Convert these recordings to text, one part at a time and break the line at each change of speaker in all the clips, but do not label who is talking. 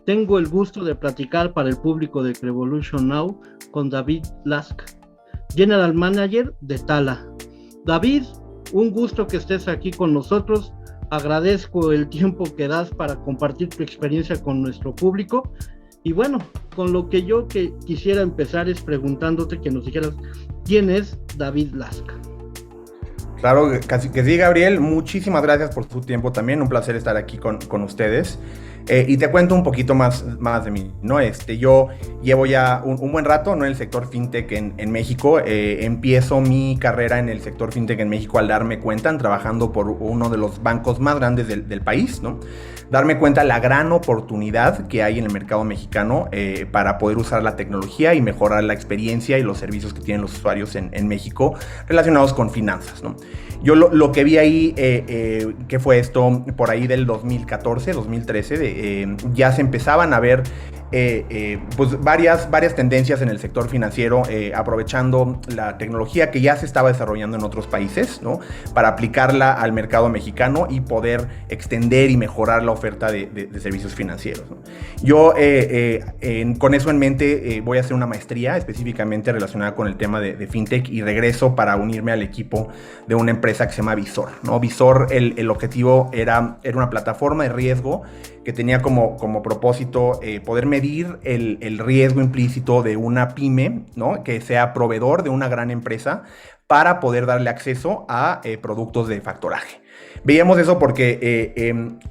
Tengo el gusto de platicar para el público de Revolution Now con David Lask, General Manager de Tala. David, un gusto que estés aquí con nosotros. Agradezco el tiempo que das para compartir tu experiencia con nuestro público. Y bueno, con lo que yo quisiera empezar es preguntándote que nos dijeras quién es David Lask.
Claro que sí, Gabriel. Muchísimas gracias por tu tiempo también. Un placer estar aquí con ustedes. Y te cuento un poquito más de mí, ¿no? Yo llevo ya un buen rato, ¿no?, en el sector fintech en México. Empiezo mi carrera en el sector fintech en México al darme cuenta, trabajando por uno de los bancos más grandes del país, ¿no? Darme cuenta la gran oportunidad que hay en el mercado mexicano para poder usar la tecnología y mejorar la experiencia y los servicios que tienen los usuarios en México relacionados con finanzas, ¿no? Yo lo que vi ahí, que fue esto por ahí del 2014, 2013, ya se empezaban a ver pues varias tendencias en el sector financiero, aprovechando la tecnología que ya se estaba desarrollando en otros países, ¿no?, para aplicarla al mercado mexicano y poder extender y mejorar la oferta de servicios financieros, ¿no? Yo con eso en mente voy a hacer una maestría específicamente relacionada con el tema de fintech y regreso para unirme al equipo de una empresa que se llama Visor, ¿no? Visor, el objetivo era una plataforma de riesgo que tenía como propósito poder medir el riesgo implícito de una pyme, ¿no?, que sea proveedor de una gran empresa, para poder darle acceso a productos de factoraje. Veíamos eso porque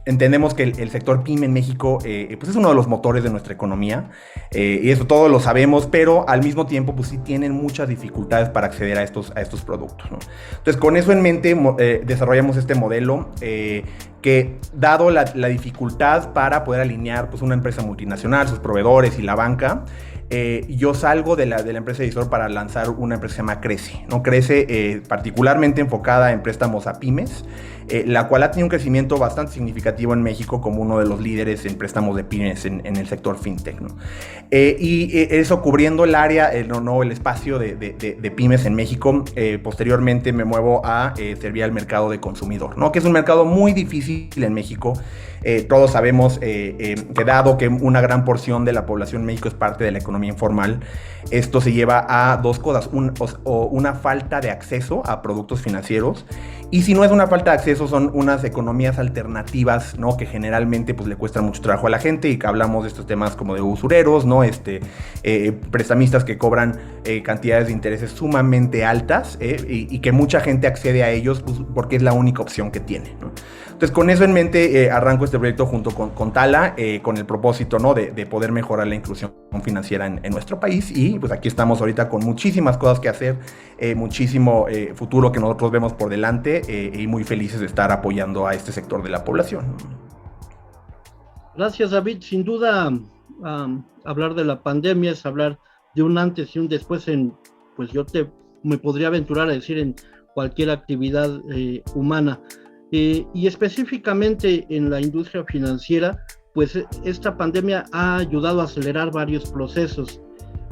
entendemos que el sector pyme en México pues es uno de los motores de nuestra economía, y eso todos lo sabemos, pero al mismo tiempo pues sí tienen muchas dificultades para acceder a estos productos, ¿no? Entonces, con eso en mente desarrollamos este modelo que, dado la dificultad para poder alinear pues una empresa multinacional, sus proveedores y la banca, yo salgo de la empresa de Visor para lanzar una empresa que se llama Crece, ¿no? Crece particularmente enfocada en préstamos a pymes, la cual ha tenido un crecimiento bastante significativo en México como uno de los líderes en préstamos de pymes en el sector fintech, ¿no? Eso cubriendo el área, el espacio de pymes en México. Posteriormente me muevo a servir al mercado de consumidor, ¿no?, que es un mercado muy difícil en México. Todos sabemos que, dado que una gran porción de la población en México es parte de la economía informal, esto se lleva a dos cosas: una falta de acceso a productos financieros, y si no es una falta de acceso, son unas economías alternativas, ¿no?, que generalmente pues le cuestan mucho trabajo a la gente, y que hablamos de estos temas como de usureros, ¿no?, prestamistas que cobran cantidades de intereses sumamente altas, y que mucha gente accede a ellos pues, porque es la única opción que tiene, ¿no? Entonces, con eso en mente arranco este proyecto junto con Tala, con el propósito, ¿no?, de poder mejorar la inclusión financiera en nuestro país. Y pues aquí estamos ahorita con muchísimas cosas que hacer, muchísimo futuro que nosotros vemos por delante, y muy felices de estar apoyando a este sector de la población.
Gracias, David. Sin duda, hablar de la pandemia es hablar de un antes y un después pues me podría aventurar a decir, en cualquier actividad humana. Y específicamente en la industria financiera, pues esta pandemia ha ayudado a acelerar varios procesos.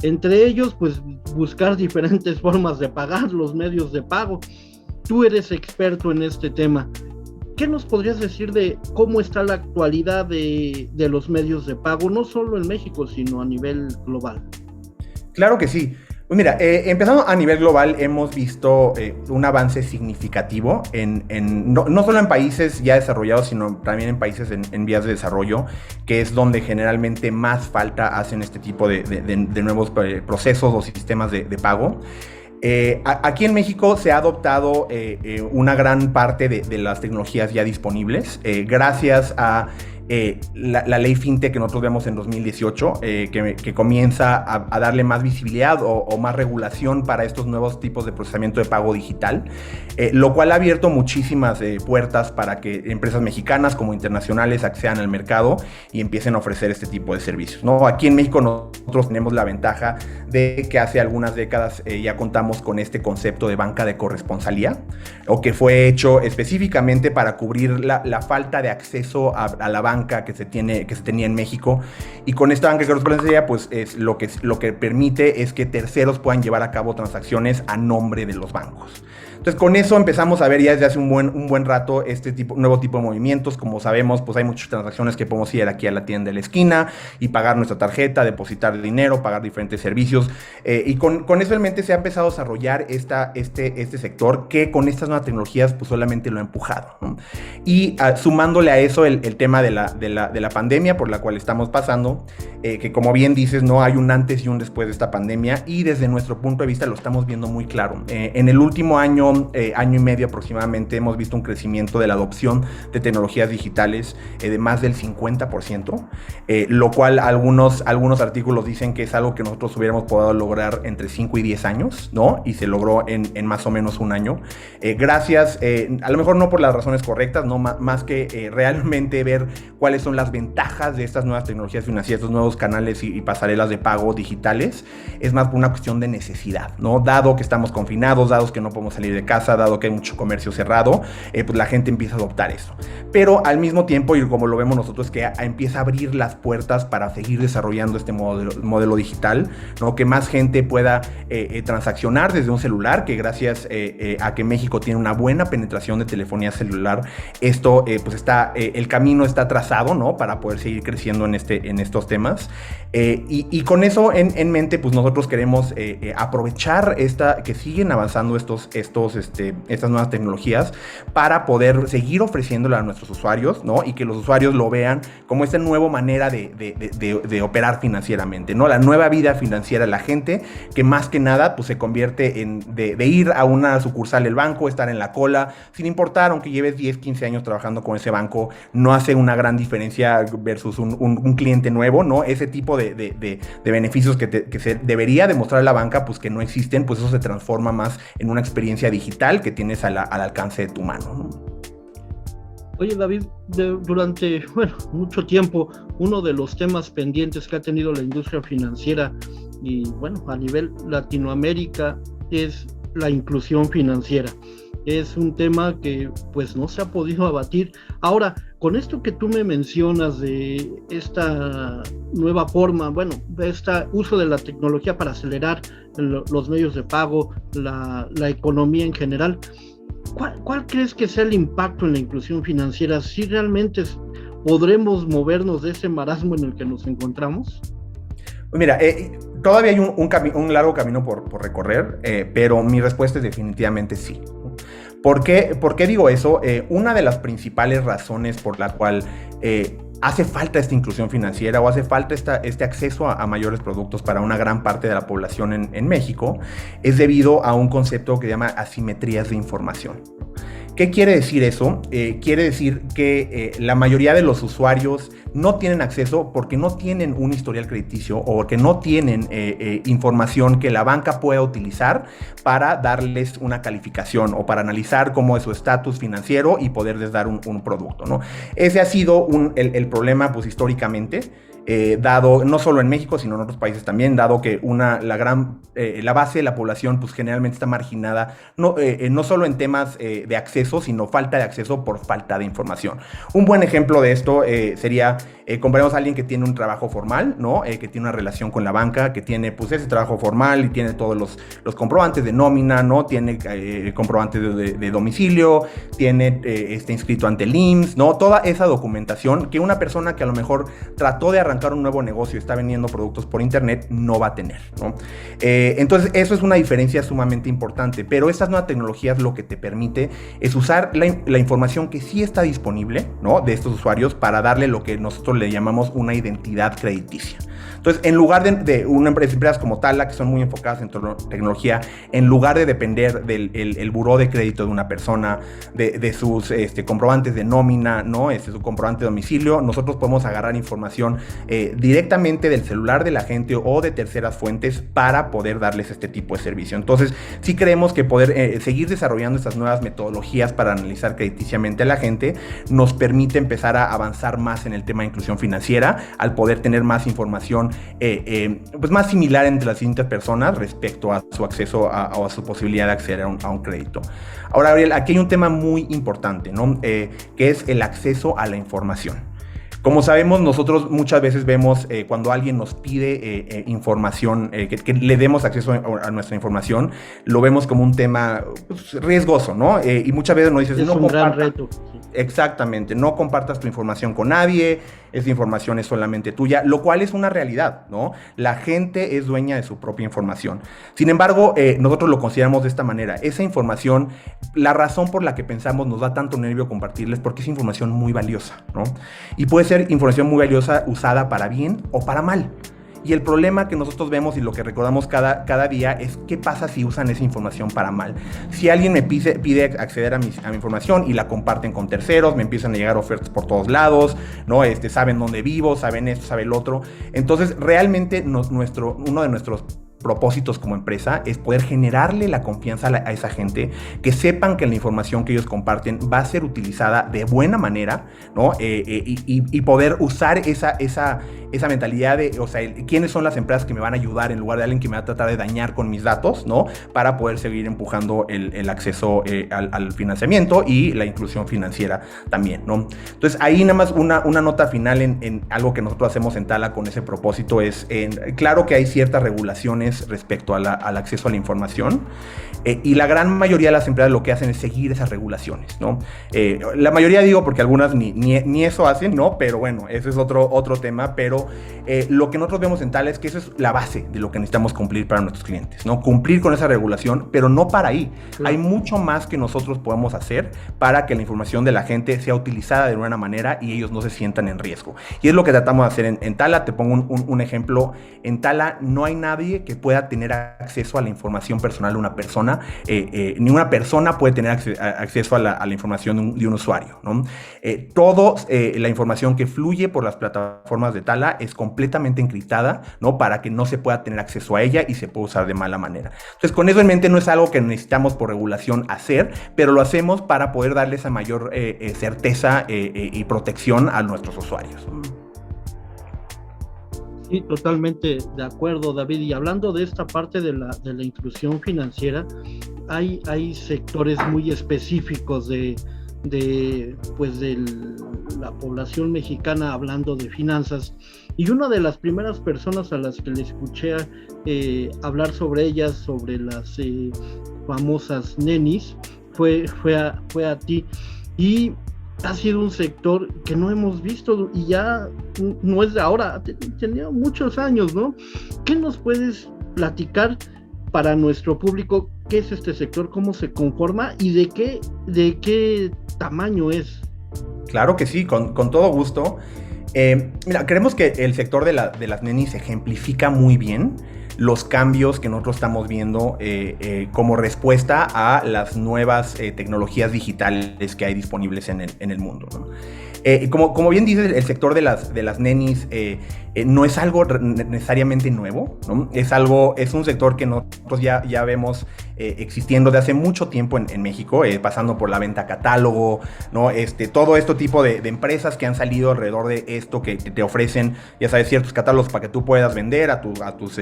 Entre ellos, pues buscar diferentes formas de pagar, los medios de pago. Tú eres experto en este tema. ¿Qué nos podrías decir de cómo está la actualidad de los medios de pago, no solo en México, sino a nivel global?
Claro que sí. Pues mira, empezando a nivel global, hemos visto un avance significativo no solo en países ya desarrollados, sino también en países en vías de desarrollo, que es donde generalmente más falta hacen este tipo de nuevos procesos o sistemas de pago. Aquí en México se ha adoptado una gran parte de las tecnologías ya disponibles, gracias a la ley FinTech que nosotros vemos en 2018, que comienza a darle más visibilidad o más regulación para estos nuevos tipos de procesamiento de pago digital, lo cual ha abierto muchísimas puertas para que empresas mexicanas como internacionales accedan al mercado y empiecen a ofrecer este tipo de servicios, ¿no? Aquí en México nosotros tenemos la ventaja de que hace algunas décadas ya contamos con este concepto de banca de corresponsalía, o que fue hecho específicamente para cubrir la falta de acceso a la banca que se tenía en México. Y con esta banca de corresponsalía, pues es lo que permite es que terceros puedan llevar a cabo transacciones a nombre de los bancos. Entonces, con eso empezamos a ver ya desde hace un buen rato nuevo tipo de movimientos. Como sabemos, pues hay muchas transacciones que podemos ir aquí a la tienda de la esquina y pagar nuestra tarjeta, depositar dinero, pagar diferentes servicios. Y con eso en mente se ha empezado a desarrollar este sector que con estas nuevas tecnologías pues solamente lo ha empujado, ¿no? Y sumándole a eso el tema de la pandemia por la cual estamos pasando, que como bien dices, no hay un antes y un después de esta pandemia, y desde nuestro punto de vista lo estamos viendo muy claro. En el último año y medio aproximadamente, hemos visto un crecimiento de la adopción de tecnologías digitales de más del 50%, lo cual algunos artículos dicen que es algo que nosotros hubiéramos podido lograr entre 5 y 10 años, ¿no? Y se logró en más o menos un año. Gracias, a lo mejor no por las razones correctas, no más que realmente ver cuáles son las ventajas de estas nuevas tecnologías financieras, estos nuevos canales y pasarelas de pago digitales. Es más por una cuestión de necesidad, ¿no? Dado que estamos confinados, dado que no podemos salir de casa, dado que hay mucho comercio cerrado, pues la gente empieza a adoptar eso. Pero al mismo tiempo, y como lo vemos nosotros, que empieza a abrir las puertas para seguir desarrollando este modelo digital, ¿no? Que más gente pueda transaccionar desde un celular, que gracias a que México tiene una buena penetración de telefonía celular, esto pues el camino está trazado, ¿no? Para poder seguir creciendo en estos temas. Y con eso en mente, pues nosotros queremos aprovechar que siguen avanzando estas nuevas tecnologías para poder seguir ofreciéndola a nuestros usuarios, ¿no? Y que los usuarios lo vean como esta nueva manera de operar financieramente, ¿no? La nueva vida financiera de la gente, que más que nada pues se convierte de ir a una sucursal del banco, estar en la cola, sin importar, aunque lleves 10, 15 años trabajando con ese banco, no hace una gran diferencia versus un cliente nuevo, ¿no? Ese tipo de beneficios que se debería demostrar la banca, pues que no existen, pues eso se transforma más en una experiencia digital que tienes al alcance de tu mano, ¿no?
Oye, David, durante mucho tiempo, uno de los temas pendientes que ha tenido la industria financiera y a nivel Latinoamérica es la inclusión financiera. Es un tema que pues no se ha podido abatir. Ahora, con esto que tú me mencionas de esta nueva forma, de este uso de la tecnología para acelerar los medios de pago, la economía en general, ¿cuál crees que sea el impacto en la inclusión financiera? ¿Si realmente podremos movernos de ese marasmo en el que nos encontramos?
Mira, todavía hay un largo camino por recorrer, pero mi respuesta es definitivamente sí. ¿Por qué digo eso? Una de las principales razones por la cual hace falta esta inclusión financiera o hace falta este acceso a mayores productos para una gran parte de la población en México es debido a un concepto que se llama asimetrías de información. ¿Qué quiere decir eso? Quiere decir que la mayoría de los usuarios no tienen acceso porque no tienen un historial crediticio o porque no tienen información que la banca pueda utilizar para darles una calificación o para analizar cómo es su estatus financiero y poderles dar un producto, ¿no? Ese ha sido el problema, pues, históricamente. Dado no solo en México sino en otros países también, dado que la base de la población pues generalmente está marginada, no solo en temas de acceso, sino falta de acceso por falta de información. Un buen ejemplo de esto sería, comparemos a alguien que tiene un trabajo formal, ¿no? Que tiene una relación con la banca, que tiene pues ese trabajo formal y tiene todos los comprobantes de nómina, ¿no? Tiene comprobantes de domicilio, está inscrito ante el IMSS, ¿no? Toda esa documentación que una persona que a lo mejor trató de arrancar un nuevo negocio y está vendiendo productos por internet no va a tener, ¿no? Entonces eso es una diferencia sumamente importante, pero estas nuevas tecnologías lo que te permite es usar la información que sí está disponible, ¿no? De estos usuarios para darle lo que nosotros le llamamos una identidad crediticia. Entonces, en lugar de empresas como Tala, que son muy enfocadas en tecnología, en lugar de depender del buró de crédito de una persona, de sus comprobantes de nómina, ¿no? Su comprobante de domicilio, nosotros podemos agarrar información directamente del celular de la gente o de terceras fuentes para poder darles este tipo de servicio. Entonces, sí creemos que poder seguir desarrollando estas nuevas metodologías para analizar crediticiamente a la gente nos permite empezar a avanzar más en el tema de inclusión financiera al poder tener más información pues más similar entre las distintas personas respecto a su acceso o a su posibilidad de acceder a un crédito. Ahora, Gabriel, aquí hay un tema muy importante, ¿no? Que es el acceso a la información. Como sabemos, nosotros muchas veces vemos cuando alguien nos pide información, que le demos acceso a nuestra información, lo vemos como un tema pues, riesgoso, ¿no? Y muchas veces nos dices,
es
no
un gran reto.
Exactamente, no compartas tu información con nadie, esa información es solamente tuya, lo cual es una realidad, ¿no? La gente es dueña de su propia información. Sin embargo, nosotros lo consideramos de esta manera. Esa información, la razón por la que pensamos nos da tanto nervio compartirles porque es información muy valiosa, ¿no? Y puede ser información muy valiosa usada para bien o para mal. Y el problema que nosotros vemos y lo que recordamos cada día es qué pasa si usan esa información para mal. Si alguien me pide acceder a mi información y la comparten con terceros, me empiezan a llegar ofertas por todos lados, ¿no? Saben dónde vivo, saben esto, saben el otro. Entonces, realmente uno de nuestros propósitos como empresa es poder generarle la confianza a esa gente, que sepan que la información que ellos comparten va a ser utilizada de buena manera, ¿no? Y poder usar esa mentalidad de, o sea, quiénes son las empresas que me van a ayudar en lugar de alguien que me va a tratar de dañar con mis datos, ¿no? Para poder seguir empujando el acceso al financiamiento y la inclusión financiera también, ¿no? Entonces, ahí nada más una nota final en algo que nosotros hacemos en Tala con ese propósito es, claro que hay ciertas regulaciones respecto al acceso a la información, y la gran mayoría de las empresas lo que hacen es seguir esas regulaciones, ¿no? La mayoría digo porque algunas ni eso hacen, ¿no? Pero bueno, ese es otro tema, pero lo que nosotros vemos en Tala es que eso es la base de lo que necesitamos cumplir para nuestros clientes, ¿no? Cumplir con esa regulación, pero no para ahí. Sí. Hay mucho más que nosotros podemos hacer para que la información de la gente sea utilizada de buena manera y ellos no se sientan en riesgo. Y es lo que tratamos de hacer en Tala. Te pongo un ejemplo. En Tala no hay nadie que pueda tener acceso a la información personal de una persona. Ninguna persona puede tener acceso a la información de un usuario, ¿no? La información que fluye por las plataformas de Tala es completamente encriptada, ¿no? Para que no se pueda tener acceso a ella y se pueda usar de mala manera. Entonces, con eso en mente, no es algo que necesitamos por regulación hacer, pero lo hacemos para poder darle esa mayor certeza y protección a nuestros usuarios.
Sí, totalmente de acuerdo, David. Y hablando de esta parte de la inclusión financiera, hay sectores muy específicos de la población mexicana hablando de finanzas. Y una de las primeras personas a las que le escuché hablar sobre ellas, sobre las famosas nenis, fue a ti. Y ha sido un sector que no hemos visto y ya no es de ahora, tenía muchos años, ¿no? ¿Qué nos puedes platicar para nuestro público? ¿Qué es este sector? ¿Cómo se conforma? ¿Y de qué tamaño es?
Claro que sí, con todo gusto. Mira, creemos que el sector de las nenis ejemplifica muy bien los cambios que nosotros estamos viendo como respuesta a las nuevas tecnologías digitales que hay disponibles en el mundo, ¿no? Como bien dices, el sector de las nenis no es algo necesariamente nuevo, ¿no? Es un sector que nosotros ya vemos existiendo de hace mucho tiempo en México, pasando por la venta catálogo, ¿no? Todo este tipo de empresas que han salido alrededor de esto, que te ofrecen, ya sabes, ciertos catálogos para que tú puedas vender a tus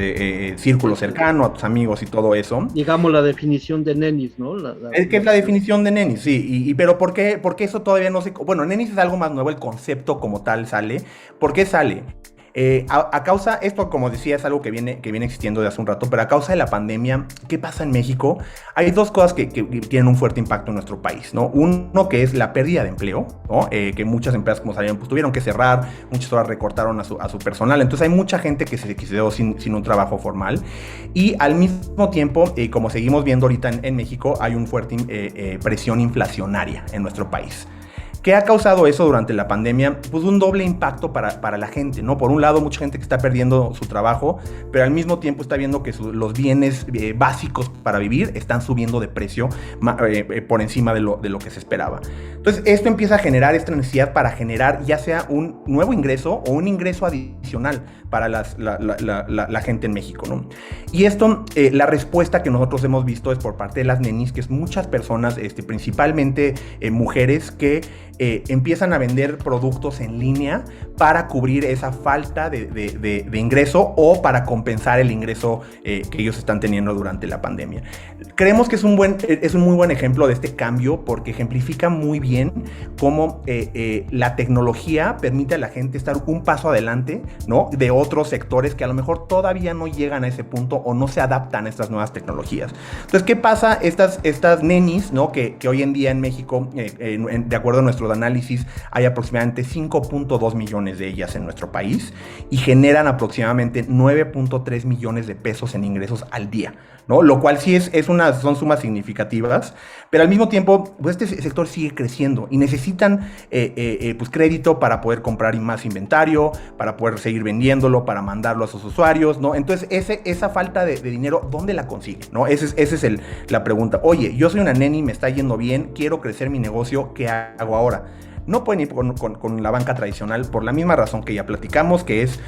círculo cercano, a tus amigos y todo eso.
Digamos la definición de nenis, ¿no?
¿Qué es la definición de nenis? Sí, pero ¿por qué eso todavía no se...? Bueno, nenis es algo más nuevo, el concepto como tal sale. ¿Por qué sale? A causa, esto como decía es algo que viene existiendo de hace un rato, pero a causa de la pandemia, ¿qué pasa en México? Hay dos cosas que tienen un fuerte impacto en nuestro país, ¿no? Uno que es la pérdida de empleo, ¿no? Que muchas empresas como salieron, pues tuvieron que cerrar, muchas horas recortaron a su personal, entonces hay mucha gente que se quedó sin un trabajo formal, y al mismo tiempo, como seguimos viendo ahorita en México, hay un fuerte presión inflacionaria en nuestro país. ¿Qué ha causado eso durante la pandemia? Pues un doble impacto para la gente, ¿no? Por un lado, mucha gente que está perdiendo su trabajo, pero al mismo tiempo está viendo que los bienes básicos para vivir están subiendo de precio por encima de lo que se esperaba. Entonces, esto empieza a generar esta necesidad para generar ya sea un nuevo ingreso o un ingreso adicional adicional para la gente en México, ¿no? Y esto, la respuesta que nosotros hemos visto es por parte de las nenis, que es muchas personas, principalmente mujeres, que empiezan a vender productos en línea para cubrir esa falta de ingreso o para compensar el ingreso que ellos están teniendo durante la pandemia. Creemos que es un muy buen ejemplo de este cambio porque ejemplifica muy bien cómo la tecnología permite a la gente estar un paso adelante, ¿no?, de otros sectores que a lo mejor todavía no llegan a ese punto o no se adaptan a estas nuevas tecnologías. Entonces, ¿qué pasa? Estas nenis, ¿no?, que hoy en día en México, de acuerdo a nuestros análisis, hay aproximadamente 5.2 millones de ellas en nuestro país y generan aproximadamente 9.3 millones de pesos en ingresos al día, ¿no? Lo cual sí son sumas significativas, pero al mismo tiempo, pues este sector sigue creciendo y necesitan pues crédito para poder comprar más inventario, para poder seguir vendiéndolo, para mandarlo a sus usuarios, ¿no? Entonces, esa falta de dinero, ¿dónde la consiguen, no? Esa es la pregunta. Oye, yo soy una neni, me está yendo bien, quiero crecer mi negocio, ¿qué hago ahora? No pueden ir con la banca tradicional por la misma razón que ya platicamos, que es,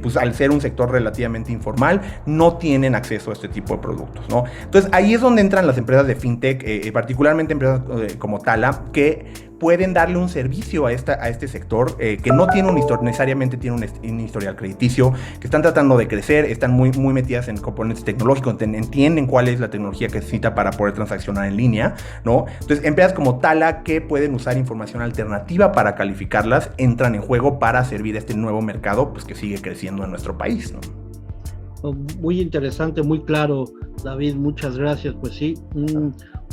pues al ser un sector relativamente informal, no tienen acceso a este tipo de productos, ¿no? Entonces, ahí es donde entran las empresas de fintech, particularmente empresas como Tala, que pueden darle un servicio a este sector que no tiene necesariamente tiene un historial crediticio, que están tratando de crecer, están muy metidas en componentes tecnológicos, entienden cuál es la tecnología que necesita para poder transaccionar en línea, ¿no? Entonces, empresas como Tala, que pueden usar información alternativa para calificarlas, entran en juego para servir a este nuevo mercado, pues que sigue creciendo en nuestro país, ¿no?
Muy interesante, muy claro, David, muchas gracias. Pues sí,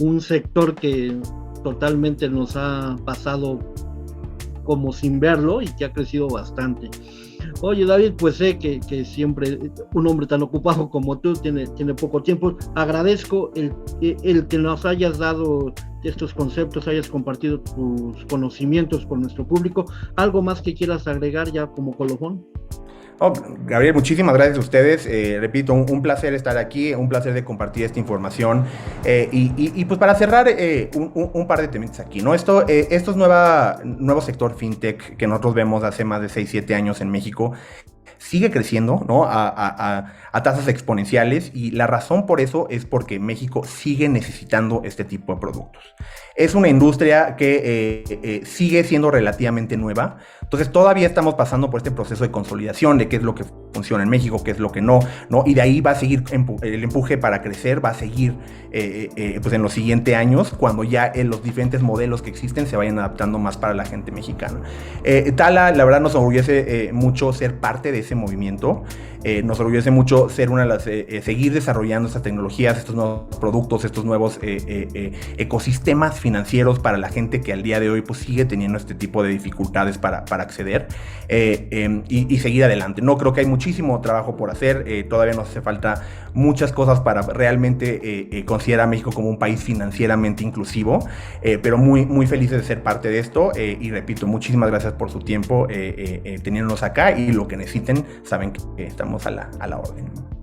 un sector que totalmente nos ha pasado como sin verlo y que ha crecido bastante. Oye, David, pues sé que siempre un hombre tan ocupado como tú tiene poco tiempo. Agradezco el que nos hayas dado estos conceptos, hayas compartido tus conocimientos con nuestro público. ¿Algo más que quieras agregar ya como colofón?
Oh, Gabriel, muchísimas gracias a ustedes. Repito, un placer estar aquí, un placer de compartir esta información. Y pues para cerrar, un par de temitas aquí, ¿no? Esto es nuevo sector fintech que nosotros vemos hace más de 6-7 años en México. Sigue creciendo, ¿no?, a tasas exponenciales, y la razón por eso es porque México sigue necesitando este tipo de productos. Es una industria que sigue siendo relativamente nueva, entonces todavía estamos pasando por este proceso de consolidación de qué es lo que funciona en México, qué es lo que no, y de ahí va a seguir el empuje para crecer, va a seguir pues en los siguientes años, cuando ya los diferentes modelos que existen se vayan adaptando más para la gente mexicana. Tala, la verdad, nos orgullece mucho ser parte de ese movimiento, nos orgullece mucho ser una de las, seguir desarrollando estas tecnologías, estos nuevos productos, estos nuevos ecosistemas financieros para la gente que al día de hoy pues sigue teniendo este tipo de dificultades para acceder, y seguir adelante. No, creo que hay muchísimo trabajo por hacer, todavía nos hace falta muchas cosas para realmente considerar a México como un país financieramente inclusivo, pero muy felices de ser parte de esto, y repito, muchísimas gracias por su tiempo teniéndonos acá, y lo que necesiten saben que estamos a la orden.